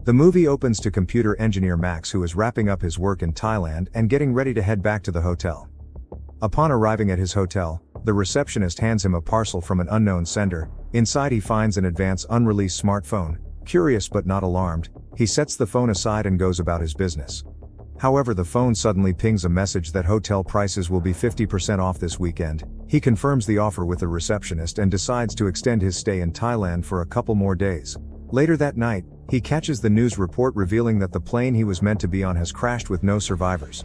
The movie opens to computer engineer Max, who is wrapping up his work in Thailand and getting ready to head back to the hotel. Upon arriving at his hotel, the receptionist hands him a parcel from an unknown sender. Inside he finds an advanced unreleased smartphone. Curious but not alarmed, he sets the phone aside and goes about his business. However, the phone suddenly pings a message that hotel prices will be 50% off this weekend. He confirms the offer with the receptionist and decides to extend his stay in Thailand for a couple more days. Later that night, he catches the news report revealing that the plane he was meant to be on has crashed with no survivors.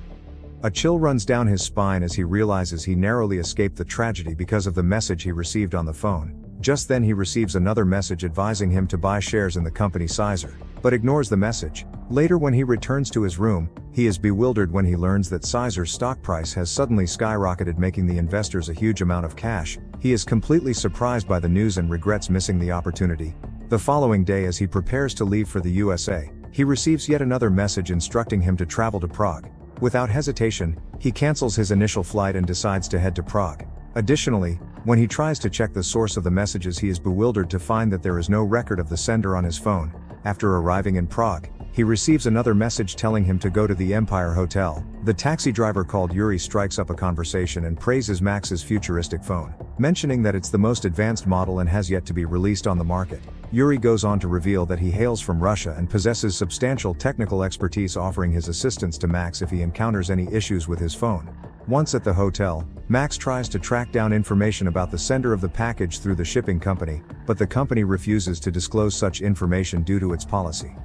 A chill runs down his spine as he realizes he narrowly escaped the tragedy because of the message he received on the phone. Just then he receives another message advising him to buy shares in the company Sizer, but ignores the message. Later, when he returns to his room, he is bewildered when he learns that Sizer's stock price has suddenly skyrocketed, making the investors a huge amount of cash. He is completely surprised by the news and regrets missing the opportunity. The following day, as he prepares to leave for the USA, he receives yet another message instructing him to travel to Prague. Without hesitation, he cancels his initial flight and decides to head to Prague. Additionally, when he tries to check the source of the messages, he is bewildered to find that there is no record of the sender on his phone. After arriving in Prague, he receives another message telling him to go to the Empire Hotel. The taxi driver called Yuri strikes up a conversation and praises Max's futuristic phone, mentioning that it's the most advanced model and has yet to be released on the market. Yuri goes on to reveal that he hails from Russia and possesses substantial technical expertise, offering his assistance to Max if he encounters any issues with his phone. Once at the hotel, Max tries to track down information about the sender of the package through the shipping company, but the company refuses to disclose such information due to its policy.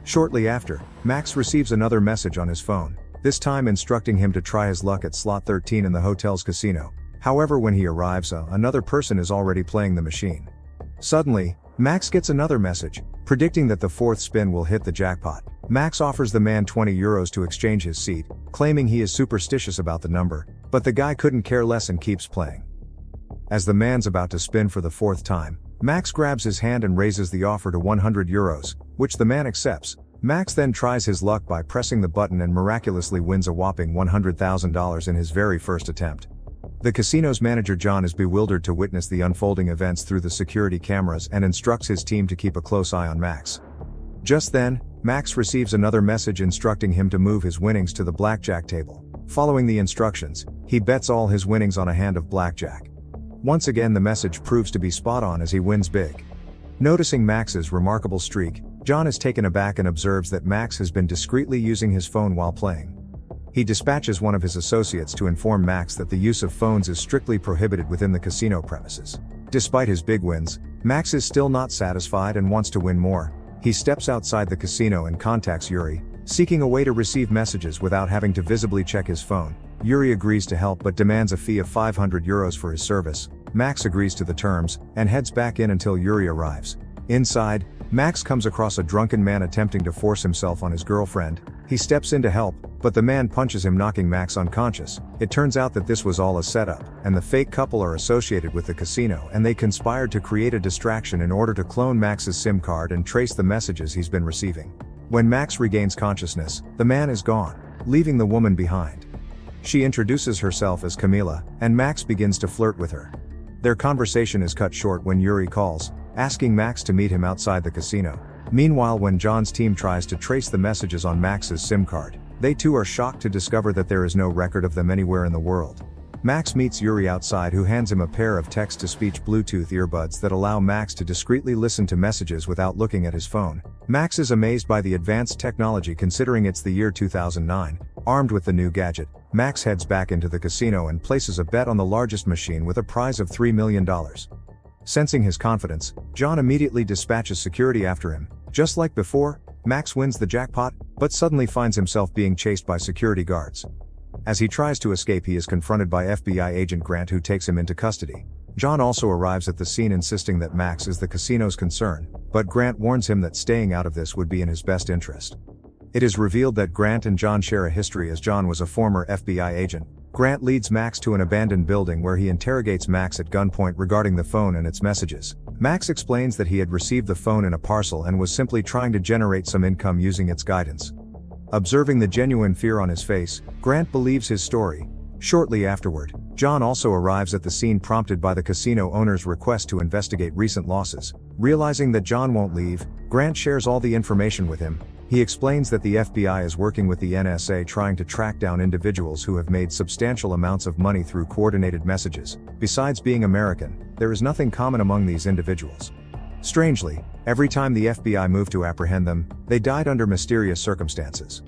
Shortly after, Max receives another message on his phone, this time instructing him to try his luck at slot 13 in the hotel's casino. However, when he arrives, another person is already playing the machine. Suddenly, Max gets another message, predicting that the fourth spin will hit the jackpot. Max offers the man 20 euros to exchange his seat, claiming he is superstitious about the number, but the guy couldn't care less and keeps playing. As the man's about to spin for the fourth time, Max grabs his hand and raises the offer to 100 euros, which the man accepts. Max then tries his luck by pressing the button and miraculously wins a whopping $100,000 in his very first attempt. The casino's manager John is bewildered to witness the unfolding events through the security cameras and instructs his team to keep a close eye on Max. Just then, Max receives another message instructing him to move his winnings to the blackjack table. Following the instructions, he bets all his winnings on a hand of blackjack. Once again, the message proves to be spot on as he wins big. Noticing Max's remarkable streak, John is taken aback and observes that Max has been discreetly using his phone while playing. He dispatches one of his associates to inform Max that the use of phones is strictly prohibited within the casino premises. Despite his big wins, Max is still not satisfied and wants to win more. He steps outside the casino and contacts Yuri, seeking a way to receive messages without having to visibly check his phone. Yuri agrees to help but demands a fee of 500 euros for his service. Max agrees to the terms, and heads back in until Yuri arrives. Inside, Max comes across a drunken man attempting to force himself on his girlfriend. He steps in to help, but the man punches him, knocking Max unconscious. It turns out that this was all a setup, and the fake couple are associated with the casino, and they conspired to create a distraction in order to clone Max's SIM card and trace the messages he's been receiving. When Max regains consciousness, the man is gone, leaving the woman behind. She introduces herself as Camila, and Max begins to flirt with her. Their conversation is cut short when Yuri calls, asking Max to meet him outside the casino. Meanwhile, when John's team tries to trace the messages on Max's SIM card, they too are shocked to discover that there is no record of them anywhere in the world. Max meets Yuri outside, who hands him a pair of text-to-speech Bluetooth earbuds that allow Max to discreetly listen to messages without looking at his phone. Max is amazed by the advanced technology, considering it's the year 2009. Armed with the new gadget, Max heads back into the casino and places a bet on the largest machine with a prize of $3 million. Sensing his confidence, John immediately dispatches security after him. Just like before, Max wins the jackpot, but suddenly finds himself being chased by security guards. As he tries to escape, he is confronted by FBI agent Grant, who takes him into custody. John also arrives at the scene, insisting that Max is the casino's concern, but Grant warns him that staying out of this would be in his best interest. It is revealed that Grant and John share a history, as John was a former FBI agent. Grant leads Max to an abandoned building where he interrogates Max at gunpoint regarding the phone and its messages. Max explains that he had received the phone in a parcel and was simply trying to generate some income using its guidance. Observing the genuine fear on his face, Grant believes his story. Shortly afterward, John also arrives at the scene prompted by the casino owner's request to investigate recent losses. Realizing that John won't leave, Grant shares all the information with him. He explains that the FBI is working with the NSA trying to track down individuals who have made substantial amounts of money through coordinated messages. Besides being American, there is nothing common among these individuals. Strangely, every time the FBI moved to apprehend them, they died under mysterious circumstances.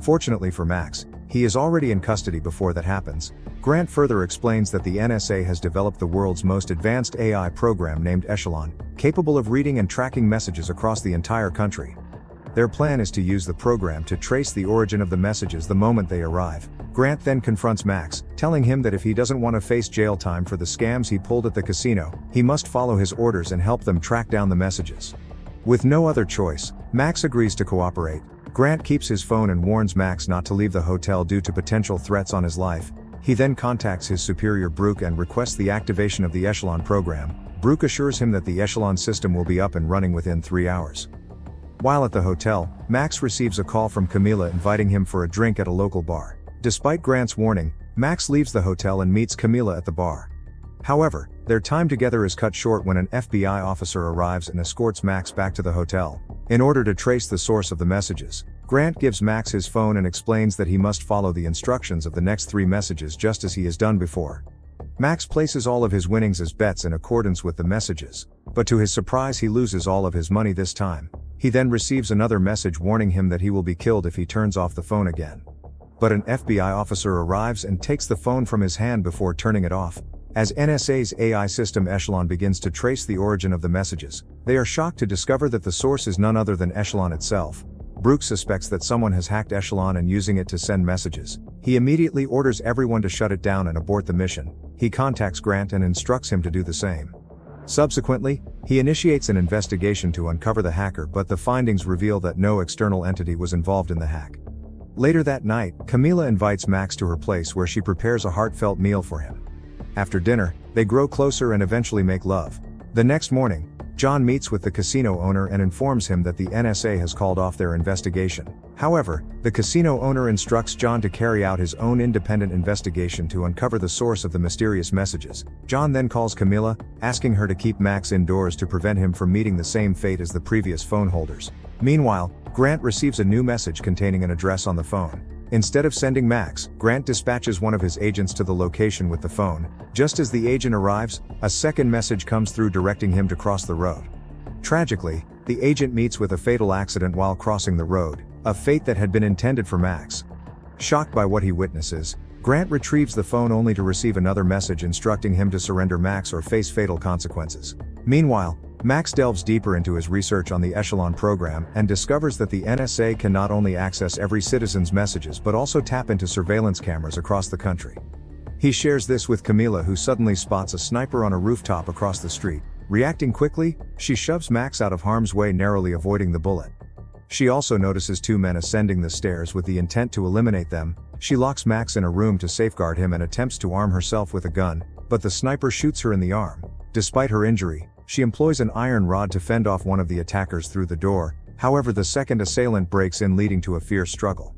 Fortunately for Max, he is already in custody before that happens. Grant further explains that the NSA has developed the world's most advanced AI program named Echelon, capable of reading and tracking messages across the entire country. Their plan is to use the program to trace the origin of the messages the moment they arrive. Grant then confronts Max, telling him that if he doesn't want to face jail time for the scams he pulled at the casino, he must follow his orders and help them track down the messages. With no other choice, Max agrees to cooperate. Grant keeps his phone and warns Max not to leave the hotel due to potential threats on his life. He then contacts his superior Brooke and requests the activation of the Echelon program. Brooke assures him that the Echelon system will be up and running within 3 hours. While at the hotel, Max receives a call from Camila inviting him for a drink at a local bar. Despite Grant's warning, Max leaves the hotel and meets Camila at the bar. However, their time together is cut short when an FBI officer arrives and escorts Max back to the hotel. In order to trace the source of the messages, Grant gives Max his phone and explains that he must follow the instructions of the next 3 messages just as he has done before. Max places all of his winnings as bets in accordance with the messages, but to his surprise he loses all of his money this time. He then receives another message warning him that he will be killed if he turns off the phone again. But an FBI officer arrives and takes the phone from his hand before turning it off. As NSA's AI system Echelon begins to trace the origin of the messages, they are shocked to discover that the source is none other than Echelon itself. Brooke suspects that someone has hacked Echelon and using it to send messages. He immediately orders everyone to shut it down and abort the mission. He contacts Grant and instructs him to do the same. Subsequently, he initiates an investigation to uncover the hacker, but the findings reveal that no external entity was involved in the hack. Later that night, Camila invites Max to her place where she prepares a heartfelt meal for him. After dinner, they grow closer and eventually make love. The next morning, John meets with the casino owner and informs him that the NSA has called off their investigation. However, the casino owner instructs John to carry out his own independent investigation to uncover the source of the mysterious messages. John then calls Camila, asking her to keep Max indoors to prevent him from meeting the same fate as the previous phone holders. Meanwhile, Grant receives a new message containing an address on the phone. Instead of sending Max, Grant dispatches one of his agents to the location with the phone. Just as the agent arrives, a second message comes through directing him to cross the road. Tragically, the agent meets with a fatal accident while crossing the road, a fate that had been intended for Max. Shocked by what he witnesses, Grant retrieves the phone only to receive another message instructing him to surrender Max or face fatal consequences. Meanwhile, Max delves deeper into his research on the Echelon program and discovers that the NSA can not only access every citizen's messages but also tap into surveillance cameras across the country. He shares this with Camila, who suddenly spots a sniper on a rooftop across the street. Reacting quickly, she shoves Max out of harm's way, narrowly avoiding the bullet. She also notices 2 men ascending the stairs with the intent to eliminate them. She locks Max in a room to safeguard him and attempts to arm herself with a gun, but the sniper shoots her in the arm. Despite her injury, she employs an iron rod to fend off one of the attackers through the door. However, the second assailant breaks in, leading to a fierce struggle.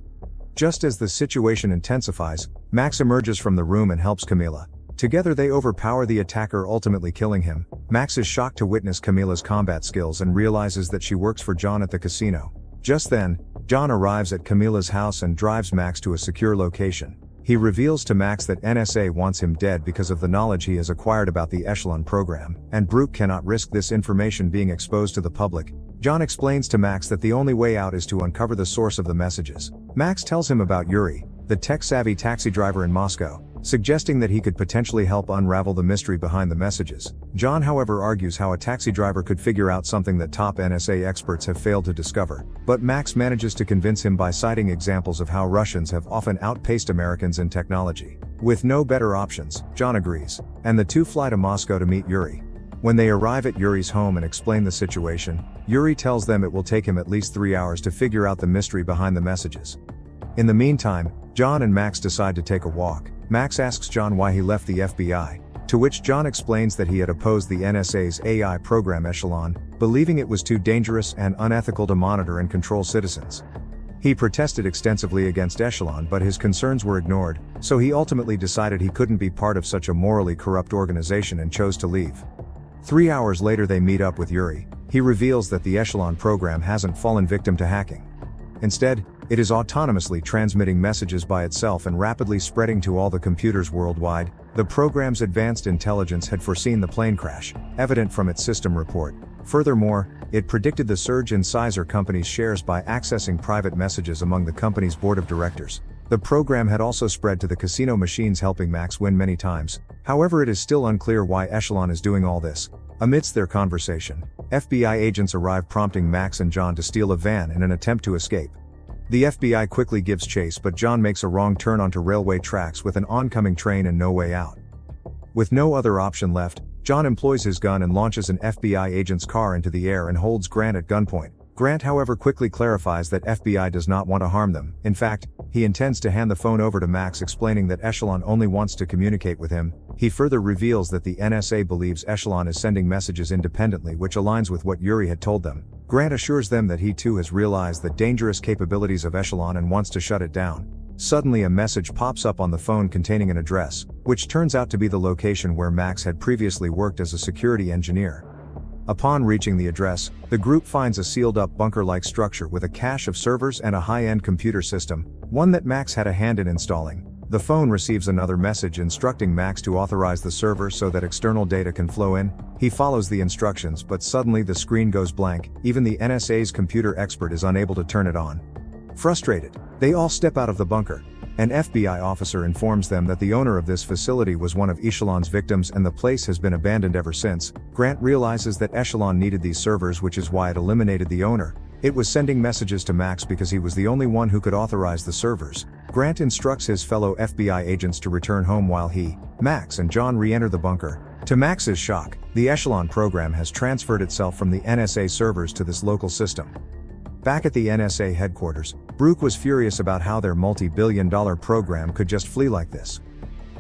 Just as the situation intensifies, Max emerges from the room and helps Camila. Together they overpower the attacker, ultimately killing him. Max is shocked to witness Camila's combat skills and realizes that she works for John at the casino. Just then, John arrives at Camila's house and drives Max to a secure location. He reveals to Max that NSA wants him dead because of the knowledge he has acquired about the Echelon program, and Brooke cannot risk this information being exposed to the public. John explains to Max that the only way out is to uncover the source of the messages. Max tells him about Yuri, the tech-savvy taxi driver in Moscow, suggesting that he could potentially help unravel the mystery behind the messages. John, however, argues how a taxi driver could figure out something that top NSA experts have failed to discover, but Max manages to convince him by citing examples of how Russians have often outpaced Americans in technology. With no better options, John agrees, and the two fly to Moscow to meet Yuri. When they arrive at Yuri's home and explain the situation, Yuri tells them it will take him at least 3 hours to figure out the mystery behind the messages. In the meantime, John and Max decide to take a walk. Max asks John why he left the FBI, to which John explains that he had opposed the NSA's AI program Echelon, believing it was too dangerous and unethical to monitor and control citizens. He protested extensively against Echelon, but his concerns were ignored, so he ultimately decided he couldn't be part of such a morally corrupt organization and chose to leave. 3 hours later they meet up with Yuri. He reveals that the Echelon program hasn't fallen victim to hacking. Instead, it is autonomously transmitting messages by itself and rapidly spreading to all the computers worldwide. The program's advanced intelligence had foreseen the plane crash, evident from its system report. Furthermore, it predicted the surge in Sizer company's shares by accessing private messages among the company's board of directors. The program had also spread to the casino machines, helping Max win many times. However, it is still unclear why Echelon is doing all this. Amidst their conversation, FBI agents arrive, prompting Max and John to steal a van in an attempt to escape. The FBI quickly gives chase, but John makes a wrong turn onto railway tracks with an oncoming train and no way out. With no other option left, John employs his gun and launches an FBI agent's car into the air and holds Grant at gunpoint. Grant, however, quickly clarifies that FBI does not want to harm them. In fact, he intends to hand the phone over to Max, explaining that Echelon only wants to communicate with him. He further reveals that the NSA believes Echelon is sending messages independently, which aligns with what Yuri had told them. Grant assures them that he too has realized the dangerous capabilities of Echelon and wants to shut it down. Suddenly a message pops up on the phone containing an address, which turns out to be the location where Max had previously worked as a security engineer. Upon reaching the address, the group finds a sealed-up bunker-like structure with a cache of servers and a high-end computer system, one that Max had a hand in installing. The phone receives another message instructing Max to authorize the server so that external data can flow in. He follows the instructions, but suddenly the screen goes blank. Even the NSA's computer expert is unable to turn it on. Frustrated, they all step out of the bunker. An FBI officer informs them that the owner of this facility was one of Echelon's victims and the place has been abandoned ever since. Grant realizes that Echelon needed these servers, which is why it eliminated the owner. It was sending messages to Max because he was the only one who could authorize the servers. Grant instructs his fellow FBI agents to return home while he, Max, and John re-enter the bunker. To Max's shock, the Echelon program has transferred itself from the NSA servers to this local system. Back at the NSA headquarters, Brooke was furious about how their multi-billion-dollar program could just flee like this.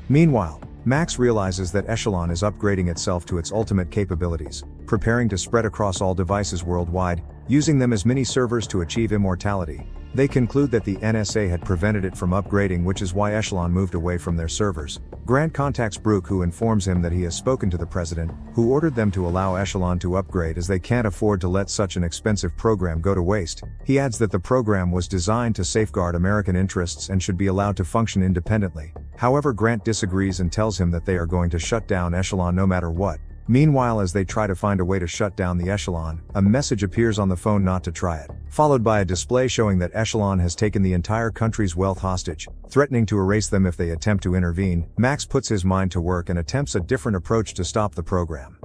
Meanwhile, Max realizes that Echelon is upgrading itself to its ultimate capabilities, preparing to spread across all devices worldwide, using them as mini-servers to achieve immortality. They conclude that the NSA had prevented it from upgrading, which is why Echelon moved away from their servers. Grant contacts Brooke, who informs him that he has spoken to the president, who ordered them to allow Echelon to upgrade as they can't afford to let such an expensive program go to waste. He adds that the program was designed to safeguard American interests and should be allowed to function independently. However, Grant disagrees and tells him that they are going to shut down Echelon no matter what. Meanwhile, as they try to find a way to shut down the Echelon, a message appears on the phone not to try it, followed by a display showing that Echelon has taken the entire country's wealth hostage, threatening to erase them if they attempt to intervene. Max puts his mind to work and attempts a different approach to stop the program.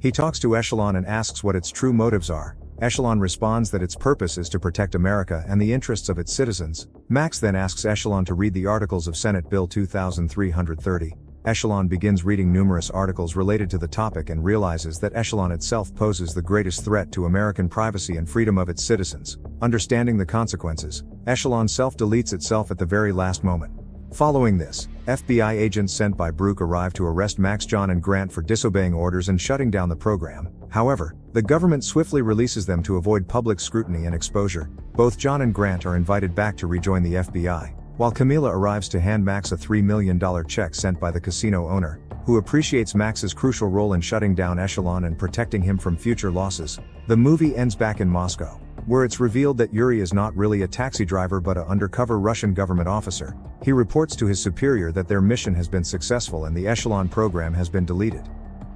He talks to Echelon and asks what its true motives are. Echelon responds that its purpose is to protect America and the interests of its citizens. Max then asks Echelon to read the articles of Senate Bill 2330. Echelon begins reading numerous articles related to the topic and realizes that Echelon itself poses the greatest threat to American privacy and freedom of its citizens. Understanding the consequences, Echelon self-deletes itself at the very last moment. Following this, FBI agents sent by Brooke arrive to arrest Max, John, and Grant for disobeying orders and shutting down the program. However, the government swiftly releases them to avoid public scrutiny and exposure. Both John and Grant are invited back to rejoin the FBI, while Camila arrives to hand Max a $3 million check sent by the casino owner, who appreciates Max's crucial role in shutting down Echelon and protecting him from future losses. The movie ends back in Moscow, where it's revealed that Yuri is not really a taxi driver but an undercover Russian government officer. He reports to his superior that their mission has been successful and the Echelon program has been deleted.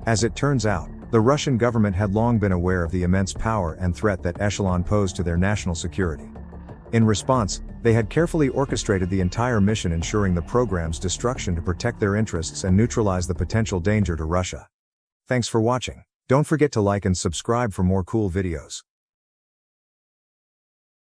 As it turns out, the Russian government had long been aware of the immense power and threat that Echelon posed to their national security. In response, they had carefully orchestrated the entire mission, ensuring the program's destruction to protect their interests and neutralize the potential danger to Russia. Thanks for watching. Don't forget to like and subscribe for more cool videos.